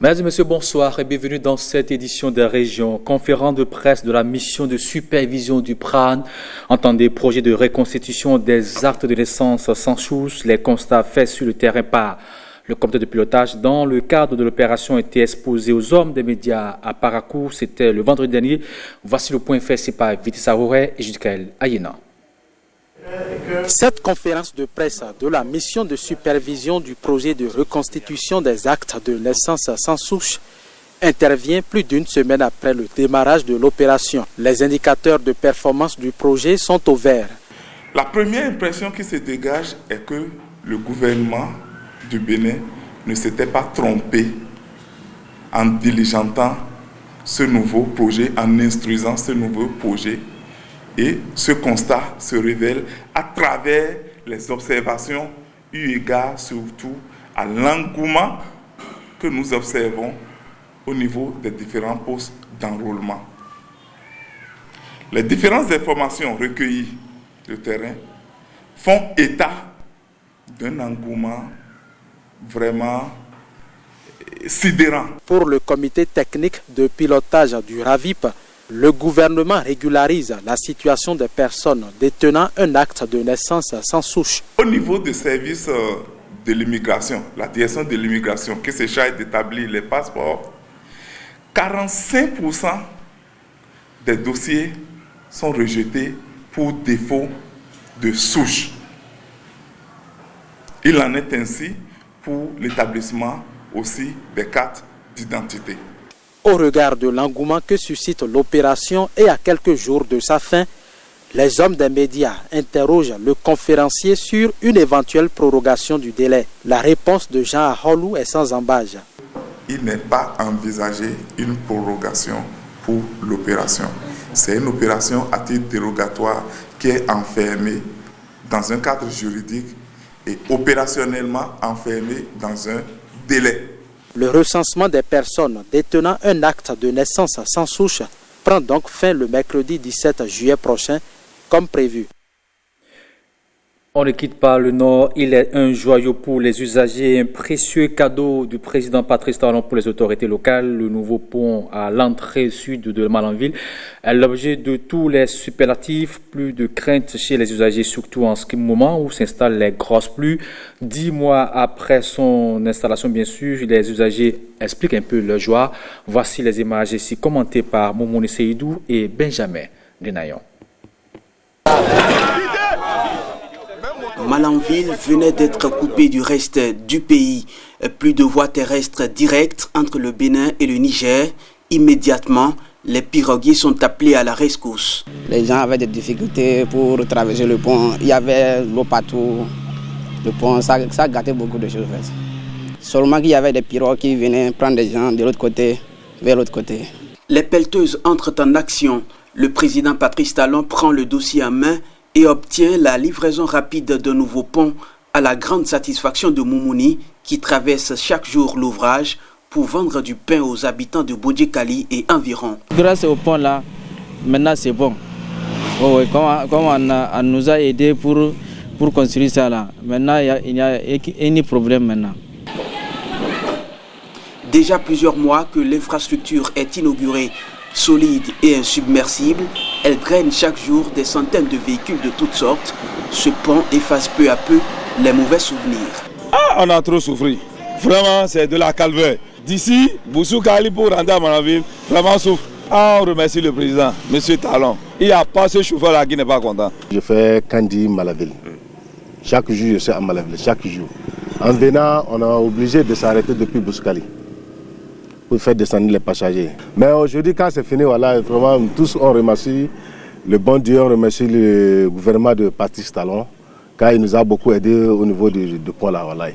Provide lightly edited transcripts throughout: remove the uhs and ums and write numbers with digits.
Mesdames et messieurs, bonsoir et bienvenue dans cette édition de Région. Conférence de presse de la mission de supervision du PRAN entend des projets de reconstitution des actes de naissance sans souche. Les constats faits sur le terrain par le comité de pilotage dans le cadre de l'opération étaient exposés aux hommes des médias à Parakou. C'était le vendredi dernier. Voici le point fait, c'est par Vitessa Roré et Jusqu'à Ayena. Cette conférence de presse de la mission de supervision du projet de reconstitution des actes de naissance sans souche intervient plus d'une semaine après le démarrage de l'opération. Les indicateurs de performance du projet sont au vert. La première impression qui se dégage est que le gouvernement du Bénin ne s'était pas trompé en diligentant ce nouveau projet, en instruisant ce nouveau projet. Et ce constat se révèle à travers les observations eu égard surtout à l'engouement que nous observons au niveau des différents postes d'enrôlement. Les différentes informations recueillies de terrain font état d'un engouement vraiment sidérant. Pour le comité technique de pilotage du RAVIP, le gouvernement régularise la situation des personnes détenant un acte de naissance sans souche. Au niveau des services de l'immigration, la direction de l'immigration qui se charge d'établir les passeports, 45% des dossiers sont rejetés pour défaut de souche. Il en est ainsi pour l'établissement aussi des cartes d'identité. Au regard de l'engouement que suscite l'opération et à quelques jours de sa fin, les hommes des médias interrogent le conférencier sur une éventuelle prorogation du délai. La réponse de Jean Aholou est sans embâge. Il n'est pas envisagé une prorogation pour l'opération. C'est une opération à titre dérogatoire qui est enfermée dans un cadre juridique et opérationnellement enfermée dans un délai. Le recensement des personnes détenant un acte de naissance sans souche prend donc fin le mercredi 17 juillet prochain, comme prévu. On ne quitte pas le Nord, il est un joyau pour les usagers, un précieux cadeau du président Patrice Talon pour les autorités locales. Le nouveau pont à l'entrée sud de Malanville est l'objet de tous les superlatifs, plus de crainte chez les usagers, surtout en ce moment où s'installent les grosses pluies. 10 mois après son installation, bien sûr, les usagers expliquent un peu leur joie. Voici les images ici commentées par Momouni Seydou et Benjamin Denayon. Malanville venait d'être coupé du reste du pays. Plus de voies terrestres directes entre le Bénin et le Niger. Immédiatement, les piroguiers sont appelés à la rescousse. Les gens avaient des difficultés pour traverser le pont. Il y avait l'eau partout. Le pont, ça gâtait beaucoup de choses. Seulement qu'il y avait des pirogues qui venaient prendre des gens de l'autre côté, vers l'autre côté. Les pelleteuses entrent en action. Le président Patrice Talon prend le dossier en main et obtient la livraison rapide d'un nouveau pont à la grande satisfaction de Moumouni qui traverse chaque jour l'ouvrage pour vendre du pain aux habitants de Bodjekali et environ. Grâce au pont là, maintenant c'est bon. Oh, comme on nous a aidés pour construire ça là, maintenant il n'y a aucun problème maintenant. Déjà plusieurs mois que l'infrastructure est inaugurée. Solide et insubmersible, elle draine chaque jour des centaines de véhicules de toutes sortes. Ce pont efface peu à peu les mauvais souvenirs. On a trop souffert. Vraiment, c'est de la calvaire. D'ici, Boussou Kali pour rentrer à Malanville, vraiment souffre. On remercie le président, M. Talon. Il n'y a pas ce chauffeur-là qui n'est pas content. Je fais Kandi Malanville. Chaque jour, je suis à Malanville, chaque jour. En venant, on a obligé de s'arrêter depuis Boussou Kali pour faire descendre les passagers. Mais aujourd'hui, quand c'est fini, voilà, vraiment, tous on remercie le bon Dieu, on remercie le gouvernement de Patrice Talon, car il nous a beaucoup aidé au niveau du pont là. Voilà.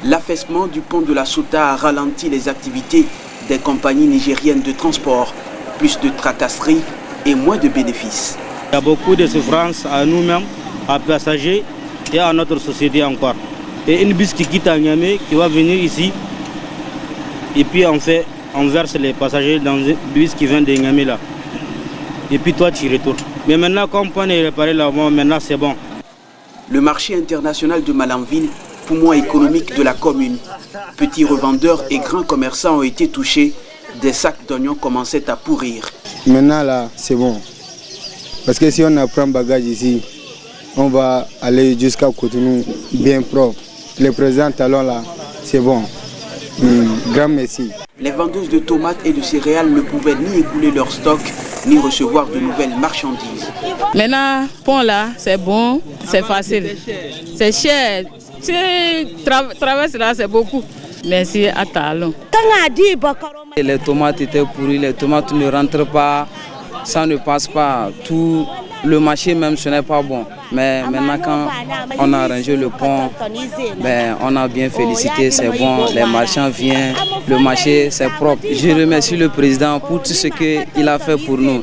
L'affaissement du pont de la Souta a ralenti les activités des compagnies nigériennes de transport. Plus de tracasseries et moins de bénéfices. Il y a beaucoup de souffrances à nous-mêmes, à passagers et à notre société encore. Et une bus qui quitte à Niamey, qui va venir ici, et puis on verse les passagers dans un bus qui vient de Niamey là. Et puis toi tu retournes. Mais maintenant comme on est réparé là, maintenant c'est bon. Le marché international de Malanville poumon économique de la commune. Petits revendeurs et grands commerçants ont été touchés. Des sacs d'oignons commençaient à pourrir. Maintenant là, c'est bon. Parce que si on apprend bagage ici, on va aller jusqu'à Cotonou bien propre. Le président Talon là, c'est bon. Grand merci. Les vendeuses de tomates et de céréales ne pouvaient ni écouler leur stock, ni recevoir de nouvelles marchandises. Maintenant, pont là, c'est bon, c'est facile. C'est cher. Si traverse là, c'est beaucoup. Merci à Talon. Les tomates étaient pourries, les tomates ne rentrent pas, ça ne passe pas. Tout le marché même, ce n'est pas bon. Mais maintenant, quand on a arrangé le pont, on a bien félicité, c'est bon. Les marchands viennent, le marché, c'est propre. Je remercie le président pour tout ce qu'il a fait pour nous.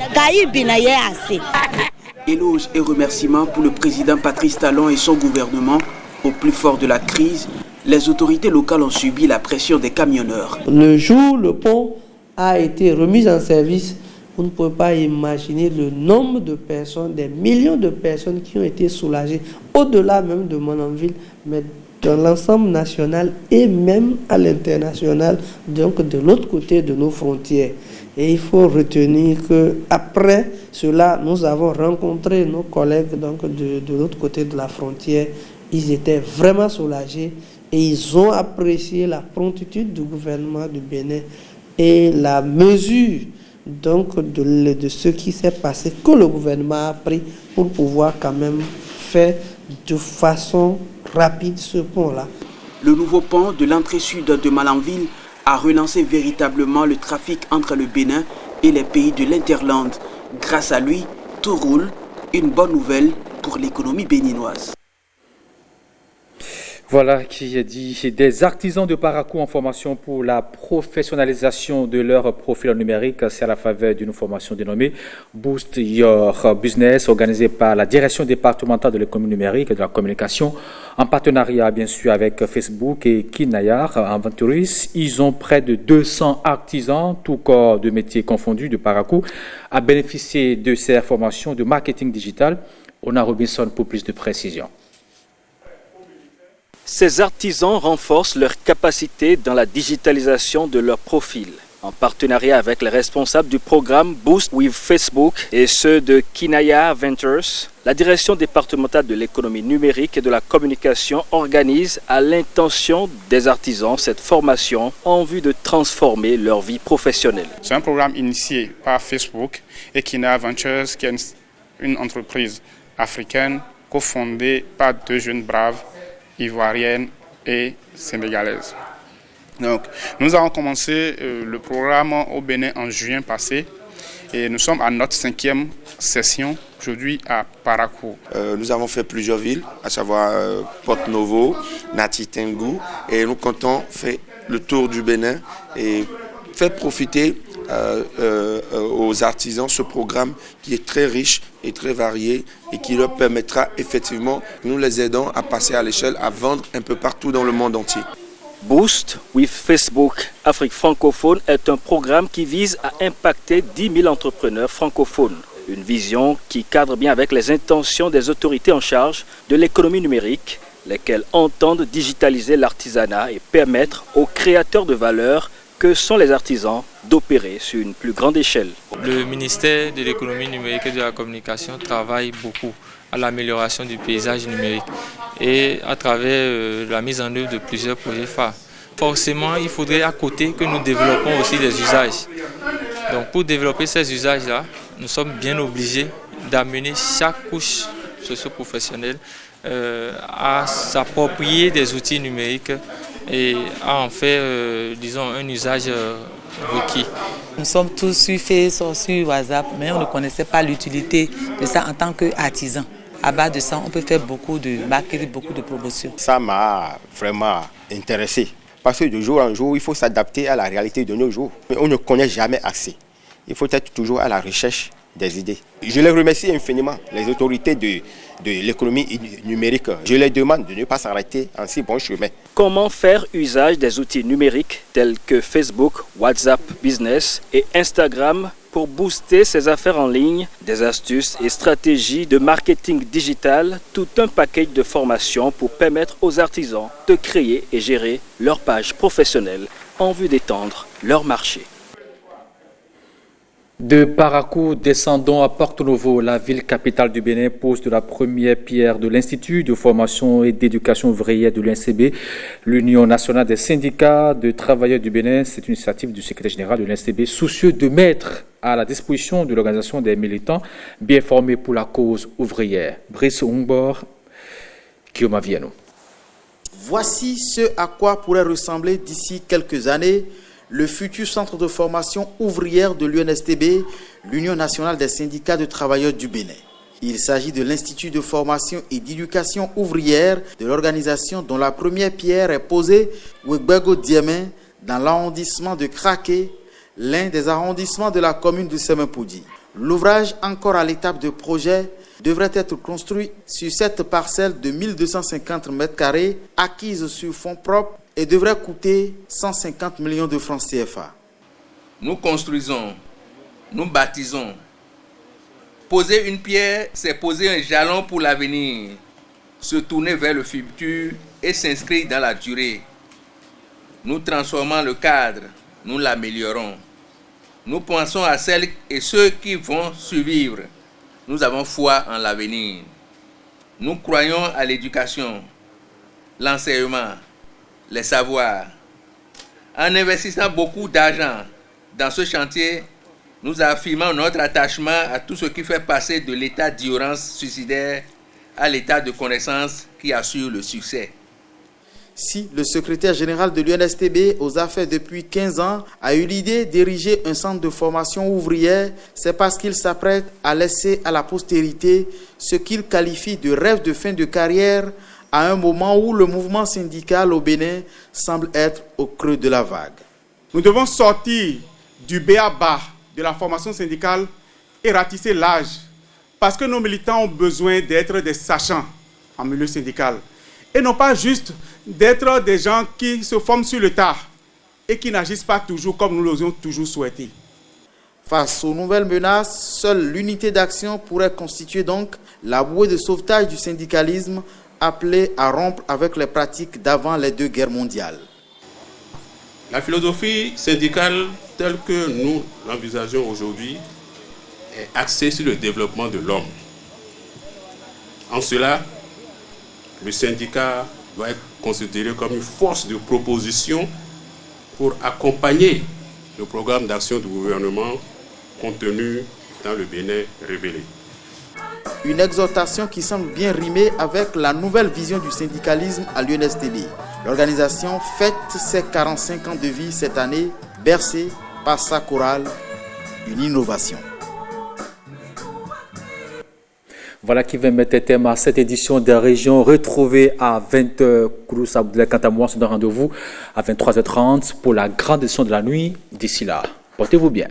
Éloges et remerciements pour le président Patrice Talon et son gouvernement. Au plus fort de la crise, les autorités locales ont subi la pression des camionneurs. Le jour où le pont a été remis en service, vous ne pouvez pas imaginer le nombre de personnes, des millions de personnes qui ont été soulagées, au-delà même de Mononville, mais dans l'ensemble national et même à l'international, donc de l'autre côté de nos frontières. Et il faut retenir qu'après cela, nous avons rencontré nos collègues donc de l'autre côté de la frontière. Ils étaient vraiment soulagés et ils ont apprécié la promptitude du gouvernement du Bénin et la mesure donc de ce qui s'est passé, que le gouvernement a pris pour pouvoir quand même faire de façon rapide ce pont-là. Le nouveau pont de l'entrée sud de Malanville a relancé véritablement le trafic entre le Bénin et les pays de l'Interland. Grâce à lui, tout roule, une bonne nouvelle pour l'économie béninoise. Voilà qui est dit. Des artisans de Parakou en formation pour la professionnalisation de leur profil numérique. C'est à la faveur d'une formation dénommée Boost Your Business, organisée par la direction départementale de l'économie numérique et de la communication, en partenariat bien sûr avec Facebook et Kinayar Inventories. Ils ont près de 200 artisans, tous corps de métiers confondus de Parakou, à bénéficier de ces formations de marketing digital. On a Robinson pour plus de précision. Ces artisans renforcent leur capacité dans la digitalisation de leur profil. En partenariat avec les responsables du programme Boost with Facebook et ceux de Kinaya Ventures, la direction départementale de l'économie numérique et de la communication organise à l'intention des artisans cette formation en vue de transformer leur vie professionnelle. C'est un programme initié par Facebook et Kinaya Ventures, qui est une entreprise africaine cofondée par deux jeunes braves ivoirienne et sénégalaise. Donc, nous avons commencé le programme au Bénin en juin passé et nous sommes à notre 5e session aujourd'hui à Parakou. Nous avons fait plusieurs villes, à savoir Porto-Novo, Nati Tengu, et nous comptons faire le tour du Bénin et faire profiter aux artisans ce programme qui est très riche et très varié et qui leur permettra effectivement, nous les aidons à passer à l'échelle, à vendre un peu partout dans le monde entier. Boost with Facebook Afrique francophone est un programme qui vise à impacter 10 000 entrepreneurs francophones. Une vision qui cadre bien avec les intentions des autorités en charge de l'économie numérique, lesquelles entendent digitaliser l'artisanat et permettre aux créateurs de valeur que sont les artisans d'opérer sur une plus grande échelle. Le ministère de l'économie numérique et de la communication travaille beaucoup à l'amélioration du paysage numérique et à travers la mise en œuvre de plusieurs projets phares. Forcément, il faudrait à côté que nous développons aussi des usages. Donc pour développer ces usages-là, nous sommes bien obligés d'amener chaque couche socio-professionnelle à s'approprier des outils numériques et à en faire, disons, un usage requis. Nous sommes tous sur Facebook, sur WhatsApp, mais on ne connaissait pas l'utilité de ça en tant qu'artisan. À base de ça, on peut faire beaucoup de marketing, beaucoup de promotions. Ça m'a vraiment intéressé. Parce que de jour en jour, il faut s'adapter à la réalité de nos jours. Mais on ne connaît jamais assez. Il faut être toujours à la recherche des idées. Je les remercie infiniment, les autorités de l'économie numérique. Je les demande de ne pas s'arrêter en si bon chemin. Comment faire usage des outils numériques tels que Facebook, WhatsApp Business et Instagram pour booster ses affaires en ligne, des astuces et stratégies de marketing digital, tout un package de formations pour permettre aux artisans de créer et gérer leur page professionnelle en vue d'étendre leur marché. De Parakou, descendons à Porto Novo. La ville capitale du Bénin pose de la première pierre de l'Institut de formation et d'éducation ouvrière de l'UNCB, l'Union nationale des syndicats de travailleurs du Bénin. C'est une initiative du secrétaire général de l'UNCB, soucieux de mettre à la disposition de l'organisation des militants bien formés pour la cause ouvrière. Brice Ungbor, Guillaume Aviano. Voici ce à quoi pourrait ressembler d'ici quelques années le futur centre de formation ouvrière de l'UNSTB, l'Union nationale des syndicats de travailleurs du Bénin. Il s'agit de l'Institut de formation et d'éducation ouvrière de l'organisation dont la première pierre est posée au Gbego Diémen dans l'arrondissement de Kraké, l'un des arrondissements de la commune de Semenpoudi. L'ouvrage, encore à l'étape de projet, devrait être construit sur cette parcelle de 1250 m² acquise sur fonds propres et devrait coûter 150 millions de francs CFA. Nous construisons, nous bâtissons. Poser une pierre, c'est poser un jalon pour l'avenir, se tourner vers le futur et s'inscrire dans la durée. Nous transformons le cadre, nous l'améliorons. Nous pensons à celles et ceux qui vont survivre. Nous avons foi en l'avenir. Nous croyons à l'éducation, l'enseignement, les savoirs. En investissant beaucoup d'argent dans ce chantier, nous affirmons notre attachement à tout ce qui fait passer de l'état d'ignorance suicidaire à l'état de connaissance qui assure le succès. Si le secrétaire général de l'UNSTB aux affaires depuis 15 ans a eu l'idée d'ériger un centre de formation ouvrière, c'est parce qu'il s'apprête à laisser à la postérité ce qu'il qualifie de rêve de fin de carrière à un moment où le mouvement syndical au Bénin semble être au creux de la vague. Nous devons sortir du b.a.-ba de la formation syndicale et ratisser l'âge, parce que nos militants ont besoin d'être des sachants en milieu syndical et non pas juste d'être des gens qui se forment sur le tard et qui n'agissent pas toujours comme nous l'aurions toujours souhaité. Face aux nouvelles menaces, seule l'unité d'action pourrait constituer donc la bouée de sauvetage du syndicalisme appelé à rompre avec les pratiques d'avant les deux guerres mondiales. La philosophie syndicale telle que nous l'envisageons aujourd'hui est axée sur le développement de l'homme. En cela, le syndicat doit être considéré comme une force de proposition pour accompagner le programme d'action du gouvernement contenu dans le Bénin révélé. Une exhortation qui semble bien rimer avec la nouvelle vision du syndicalisme à l'UNSTB. L'organisation fête ses 45 ans de vie cette année, bercée par sa chorale, une innovation. Voilà qui va mettre terme à cette édition des régions. Retrouvez à 20h, Kourouss Abdoulaye, quant à moi, on se donne rendez-vous à 23h30 pour la grande édition de la nuit. D'ici là, portez-vous bien.